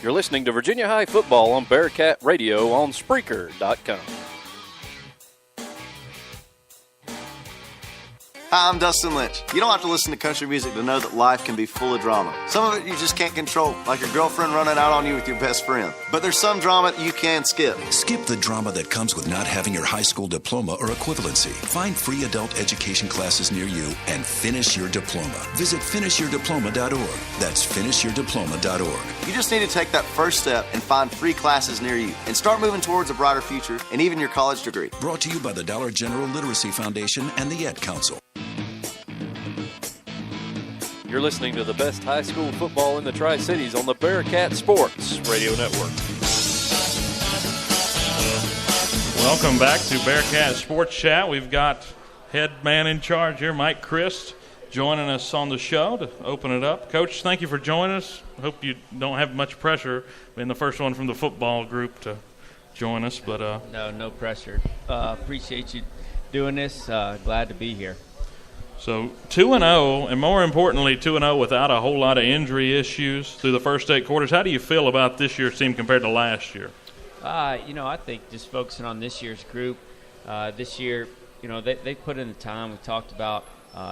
You're listening to Virginia High Football on Bearcat Radio on Spreaker.com. Hi, I'm Dustin Lynch. You don't have to listen to country music to know that life can be full of drama. Some of it you just can't control, like your girlfriend running out on you with your best friend. But there's some drama you can skip. Skip the drama that comes with not having your high school diploma or equivalency. Find free adult education classes near you and finish your diploma. Visit finishyourdiploma.org. That's finishyourdiploma.org. You just need to take that first step and find free classes near you and start moving towards a brighter future and even your college degree. Brought to you by the Dollar General Literacy Foundation and the Ed Council. You're listening to the best high school football in the Tri-Cities on the Bearcat Sports Radio Network. Welcome back to Bearcat Sports Chat. We've got head man in charge here, Mike Christ, joining us on the show to open it up. Coach, thank you for joining us. I hope you don't have much pressure being the first one from the football group to join us. But No pressure. Appreciate you doing this. Glad to be here. So 2-0, and more importantly, 2-0 without a whole lot of injury issues through the first 8 quarters. How do you feel about this year's team compared to last year? I think just focusing on this year's group, this year, they put in the time. We talked about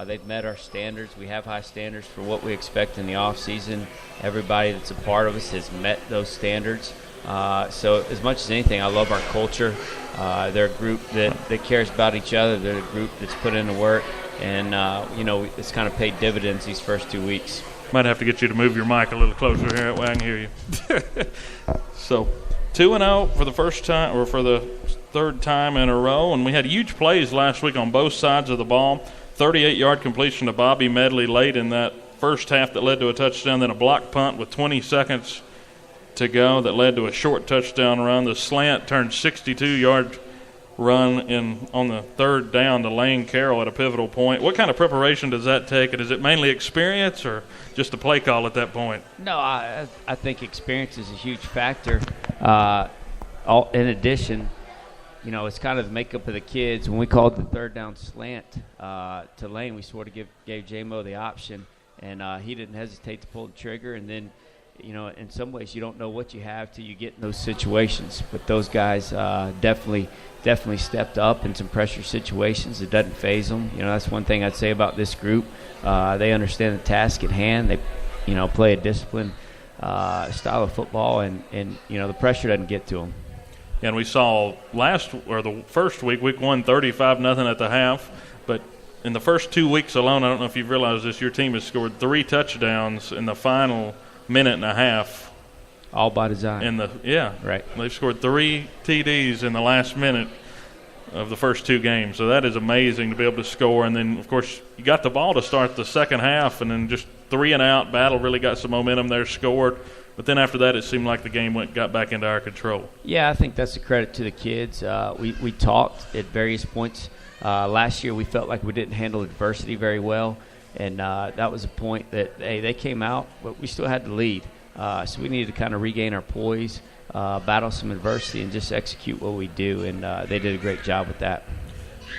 they've met our standards. We have high standards for what we expect in the offseason. Everybody that's a part of us has met those standards. So as much as anything, I love our culture. They're a group that cares about each other. They're a group that's put in the work. And, it's kind of paid dividends these first 2 weeks. Might have to get you to move your mic a little closer here. That way I can hear you. So 2-0 for the first time, or for the third time in a row. And we had huge plays last week on both sides of the ball. 38-yard completion to Bobby Medley late in that first half that led to a touchdown. Then a block punt with 20 seconds to go that led to a short touchdown run. The slant turned 62-yard run on the third down to Lane Carroll at a pivotal point. What kind of preparation does that take? And is it mainly experience or just a play call at that point? No, I think experience is a huge factor. In addition, it's kind of the makeup of the kids. When we called the third down slant to Lane, we sort of gave J-Mo the option, and he didn't hesitate to pull the trigger. And then, in some ways you don't know what you have till you get in those situations. But those guys definitely stepped up in some pressure situations. It doesn't faze them. That's one thing I'd say about this group. They understand the task at hand. They, play a disciplined style of football, and the pressure doesn't get to them. And we saw the first week, week 1, 35-0 at the half. But in the first 2 weeks alone, I don't know if you've realized this, your team has scored 3 touchdowns in the final minute and a half. All by design. Right. They've scored 3 TDs in the last minute of the first 2 games. So that is amazing to be able to score. And then, of course, you got the ball to start the second half, and then just 3 and out. Battle really got some momentum there, scored. But then after that, it seemed like the game got back into our control. Yeah, I think that's a credit to the kids. We talked at various points. Last year we felt like we didn't handle adversity very well. And that was a point that, they came out, but we still had the lead. So we needed to kind of regain our poise, battle some adversity, and just execute what we do. And they did a great job with that.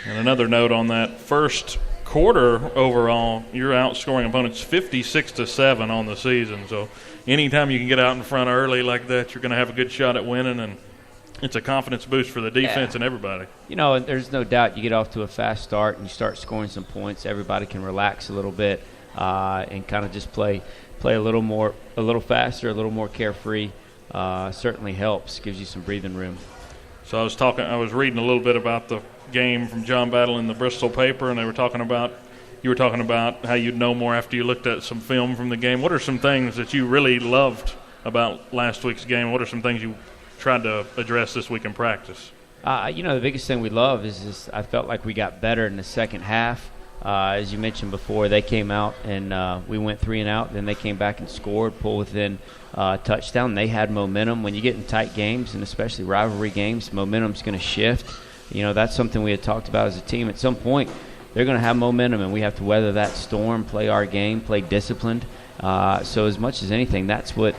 And another note on that first quarter overall, you're outscoring opponents 56-7 on the season. So anytime you can get out in front early like that, you're going to have a good shot at winning. And it's a confidence boost for the defense and everybody. There's no doubt you get off to a fast start and you start scoring some points. Everybody can relax a little bit and kind of just play a little faster, a little more carefree. Certainly helps, gives you some breathing room. So I was reading a little bit about the game from John Battle in the Bristol paper, and you were talking about how you'd know more after you looked at some film from the game. What are some things that you really loved about last week's game? What are some things you tried to address this week in practice? The biggest thing we love is I felt like we got better in the second half. As you mentioned before, they came out and we went 3 and out. Then they came back and scored, pulled within a touchdown. They had momentum. When you get in tight games, and especially rivalry games, momentum's going to shift. That's something we had talked about as a team. At some point, they're going to have momentum, and we have to weather that storm, play our game, play disciplined. So as much as anything, that's what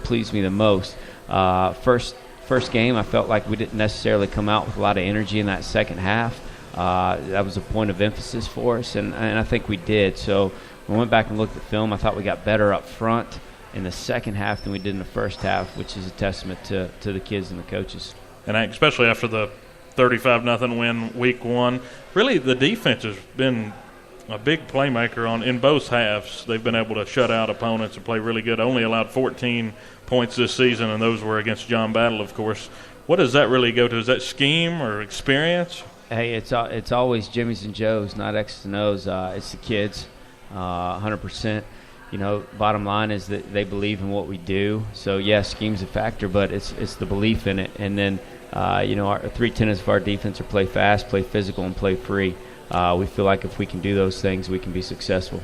pleased me the most. First game, I felt like we didn't necessarily come out with a lot of energy in that second half. That was a point of emphasis for us, and I think we did. So when we went back and looked at film, I thought we got better up front. in the second half than we did in the first half, which is a testament to the kids and the coaches. And especially after the 35-0 win week one, really the defense has been a big playmaker in both halves. They've been able to shut out opponents and play really good. Only allowed 14 points this season, and those were against John Battle, of course. What does that really go to? Is that scheme or experience? Hey, it's always Jimmy's and Joe's, not X's and O's. It's the kids, 100%. Bottom line is that they believe in what we do. So, yes, scheme's a factor, but it's the belief in it. And then, our three tenets of our defense are play fast, play physical, and play free. We feel like if we can do those things, we can be successful.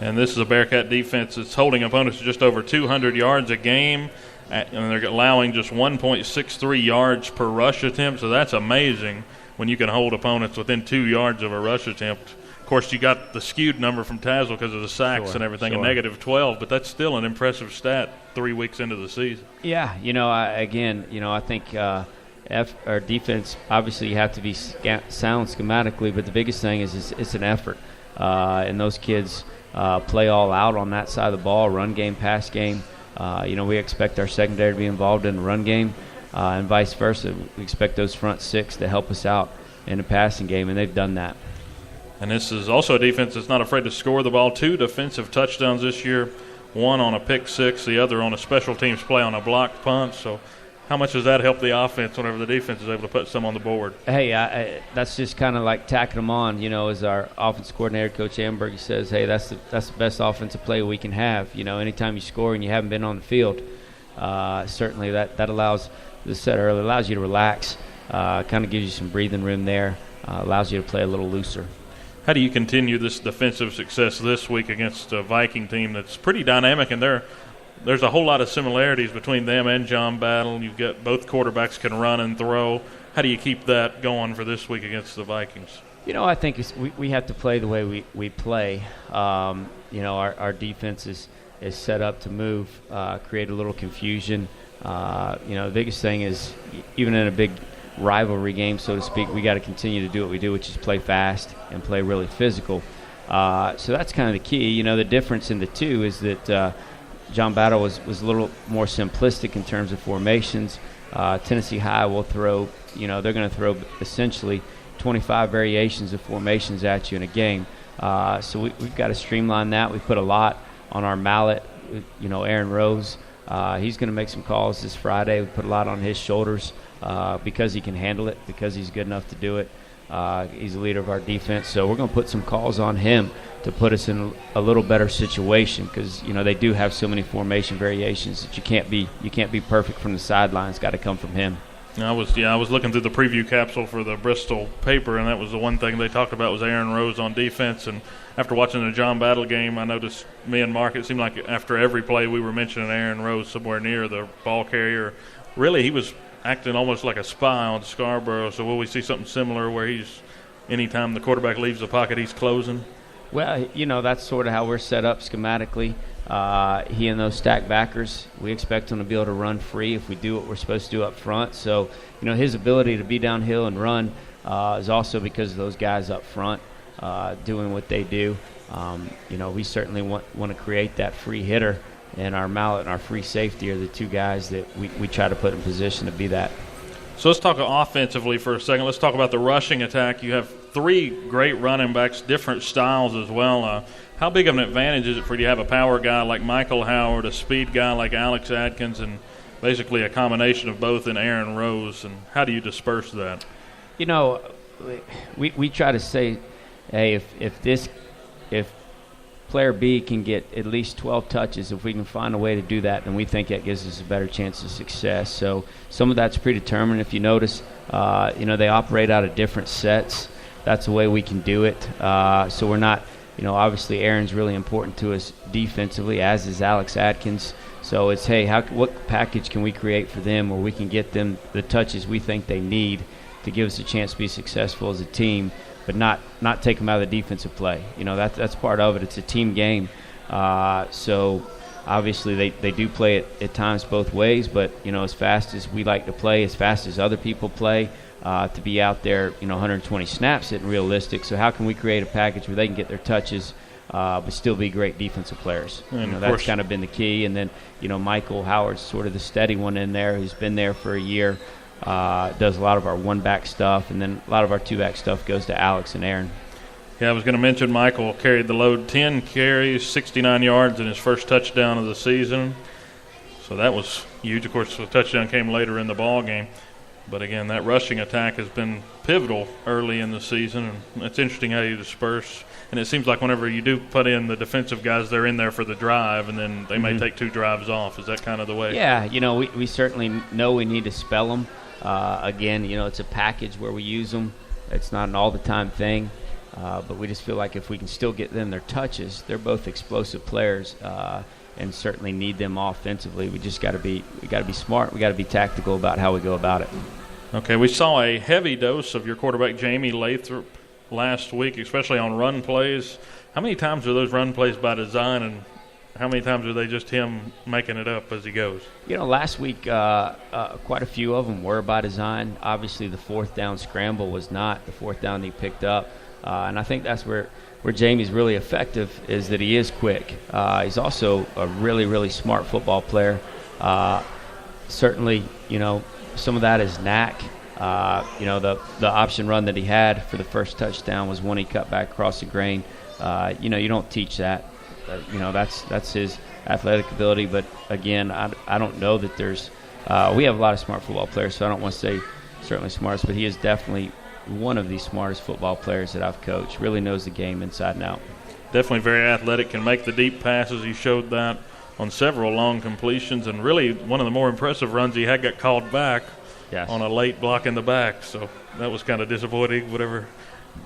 And this is a Bearcat defense that's holding opponents to just over 200 yards a game, and they're allowing just 1.63 yards per rush attempt. So that's amazing when you can hold opponents within 2 yards of a rush attempt. Of course, you got the skewed number from Tazewell because of the sacks and everything, a -12, but that's still an impressive stat 3 weeks into the season. Yeah, I think our defense, obviously you have to be sound schematically, but the biggest thing is it's an effort. And those kids play all out on that side of the ball, run game, pass game. We expect our secondary to be involved in the run game, and vice versa. We expect those front six to help us out in the passing game, and they've done that. And this is also a defense that's not afraid to score the ball. 2 defensive touchdowns this year, one on a pick six, the other on a special teams play on a blocked punt. So how much does that help the offense whenever the defense is able to put some on the board? Hey, that's just kind of like tacking them on. As our offense coordinator, Coach Amberg, says, hey, that's the best offensive play we can have. Anytime you score and you haven't been on the field, certainly that allows, as I said earlier, allows you to relax, kind of gives you some breathing room there, allows you to play a little looser. How do you continue this defensive success this week against a Viking team that's pretty dynamic, and there's a whole lot of similarities between them and John Battle? You've got both quarterbacks can run and throw. How do you keep that going for this week against the Vikings? I think we have to play the way we play. Our defense is set up to move, create a little confusion. The biggest thing is, even in a big rivalry game, so to speak, we got to continue to do what we do, which is play fast and play really physical. So that's kind of the key. The difference in the two is that John Battle was a little more simplistic in terms of formations. Tennessee High will throw, they're going to throw essentially 25 variations of formations at you in a game. So we've got to streamline that. We put a lot on our mallet. Aaron Rose, he's going to make some calls this Friday. We put a lot on his shoulders because he can handle it, because he's good enough to do it. He's the leader of our defense, so we're going to put some calls on him to put us in a little better situation, because they do have so many formation variations that you can't be perfect from the sideline. It's got to come from him. I was looking through the preview capsule for the Bristol paper, and that was the one thing they talked about was Aaron Rose on defense. And after watching the John Battle game, I noticed me and Mark, it seemed like after every play we were mentioning Aaron Rose somewhere near the ball carrier. Really, he was acting almost like a spy on Scarborough. So will we see something similar where anytime the quarterback leaves the pocket, he's closing? Well, that's sort of how we're set up schematically. He and those stack backers, we expect him to be able to run free if we do what we're supposed to do up front. So, his ability to be downhill and run is also because of those guys up front doing what they do. We certainly want to create that free hitter, and our mallet and our free safety are the two guys that we try to put in position to be that. So let's talk offensively for a second. Let's talk about the rushing attack. You have 3 great running backs, different styles as well. How big of an advantage is it for you to have a power guy like Michael Howard, a speed guy like Alex Adkins, and basically a combination of both in Aaron Rose? And how do you disperse that? We try to say, hey, if player B can get at least 12 touches, if we can find a way to do that, then we think that gives us a better chance of success. So some of that's predetermined. If you notice, they operate out of different sets. That's the way we can do it. So we're not, obviously Aaron's really important to us defensively, as is Alex Adkins. So it's, hey, what package can we create for them where we can get them the touches we think they need to give us a chance to be successful as a team, but not take them out of the defensive play. That's part of it. It's a team game. So obviously they do play it at times both ways, but, as fast as we like to play, as fast as other people play, to be out there, 120 snaps isn't realistic. So how can we create a package where they can get their touches but still be great defensive players. And that's kind of been the key. And then, Michael Howard's sort of the steady one in there who's been there for a year, does a lot of our one-back stuff, and then a lot of our two-back stuff goes to Alex and Aaron. Yeah, I was going to mention Michael carried the load, 10 carries, 69 yards in his first touchdown of the season. So that was huge. Of course, the touchdown came later in the ball game. But, again, that rushing attack has been pivotal early in the season. And it's interesting how you disperse. And it seems like whenever you do put in the defensive guys, they're in there for the drive, and then they may take 2 drives off. Is that kind of the way? Yeah, we certainly know we need to spell them. Again, it's a package where we use them. It's not an all-the-time thing. But we just feel like if we can still get them their touches, they're both explosive players and certainly need them offensively. We just got to be smart. We got to be tactical about how we go about it. Okay, we saw a heavy dose of your quarterback, Jamie Lathrop, last week, especially on run plays. How many times are those run plays by design, and how many times are they just him making it up as he goes? Last week, quite a few of them were by design. Obviously, the fourth down scramble was not the fourth down he picked up. And I think that's where Jamie's really effective, is that he is quick. He's also a really, really smart football player. Certainly, some of that is knack. The option run that he had for the first touchdown was one he cut back across the grain. You don't teach that. That's his athletic ability. But, again, I don't know that there's we have a lot of smart football players, so I don't want to say certainly smartest, but he is definitely one of the smartest football players that I've coached. Really knows the game inside and out. Definitely very athletic, can make the deep passes. He showed that on several long completions, and really one of the more impressive runs he had got called back on a late block in the back. So that was kind of disappointing. It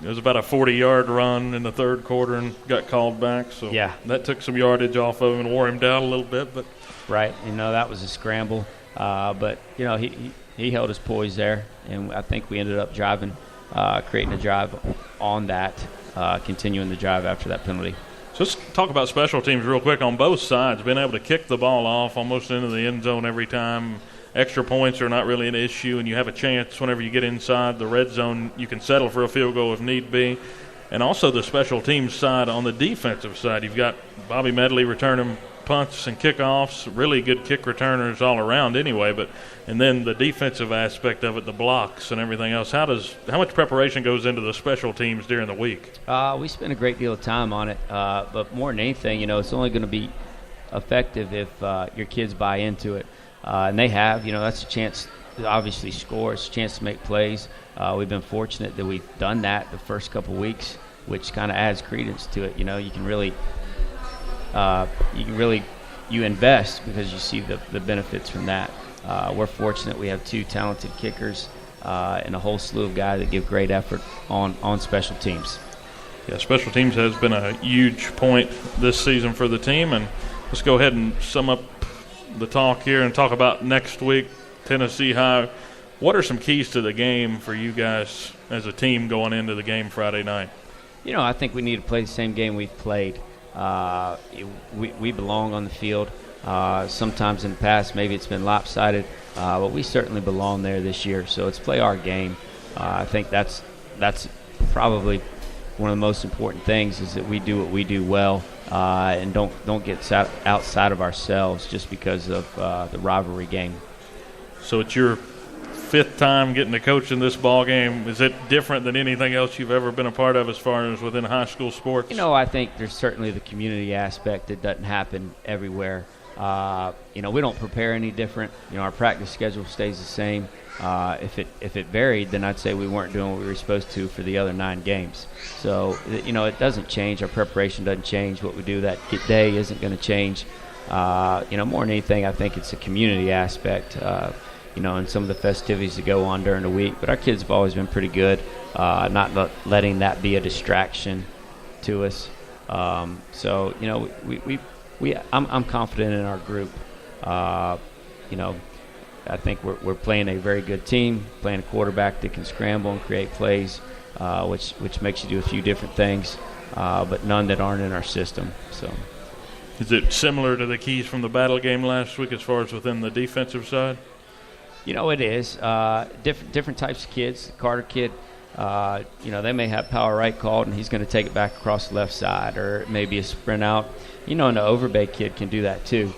was about a 40-yard run in the third quarter and got called back. So that took some yardage off of him and wore him down a little bit. But right, that was a scramble. But he held his poise there, and I think we ended up creating a drive on that, continuing the drive after that penalty. So let's talk about special teams real quick on both sides. Being able to kick the ball off almost into the end zone every time. Extra points are not really an issue, and you have a chance whenever you get inside the red zone. You can settle for a field goal if need be. And also the special teams side, on the defensive side, you've got Bobby Medley returning punts and kickoffs, really good kick returners all around anyway, and then the defensive aspect of it, the blocks and everything else. How much preparation goes into the special teams during the week? We spend a great deal of time on it, but more than anything, it's only going to be effective if your kids buy into it, and they have. That's a chance to obviously score. It's a chance to make plays. We've been fortunate that we've done that the first couple weeks, which kind of adds credence to it. You can really you invest because you see the benefits from that. We're fortunate we have 2 talented kickers and a whole slew of guys that give great effort on special teams. Yeah, special teams has been a huge point this season for the team, and let's go ahead and sum up the talk here and talk about next week, Tennessee High. What are some keys to the game for you guys as a team going into the game Friday night? I think we need to play the same game we've played. We belong on the field. Sometimes in the past, maybe it's been lopsided, but we certainly belong there this year. So let's play our game. I think that's probably one of the most important things, is that we do what we do well, and don't get outside of ourselves just because of the rivalry game. So it's your 5th time getting to coach in this ball game. Is it different than anything else you've ever been a part of as far as within high school sports? I think there's certainly the community aspect that doesn't happen everywhere. We don't prepare any different. Our practice schedule stays the same. If it varied, then I'd say we weren't doing what we were supposed to for the other 9 games. So, it doesn't change. Our preparation doesn't change. What we do that day isn't going to change. More than anything, I think it's a community aspect. And some of the festivities that go on during the week. But our kids have always been pretty good, not letting that be a distraction to us. I'm confident in our group. I think we're playing a very good team, playing a quarterback that can scramble and create plays, which makes you do a few different things, but none that aren't in our system. So, is it similar to the keys from the battle game last week as far as within the defensive side? It is. Different types of kids. The Carter kid they may have power right called, and he's going to take it back across the left side, or maybe a sprint out. And the Overbay kid can do that too.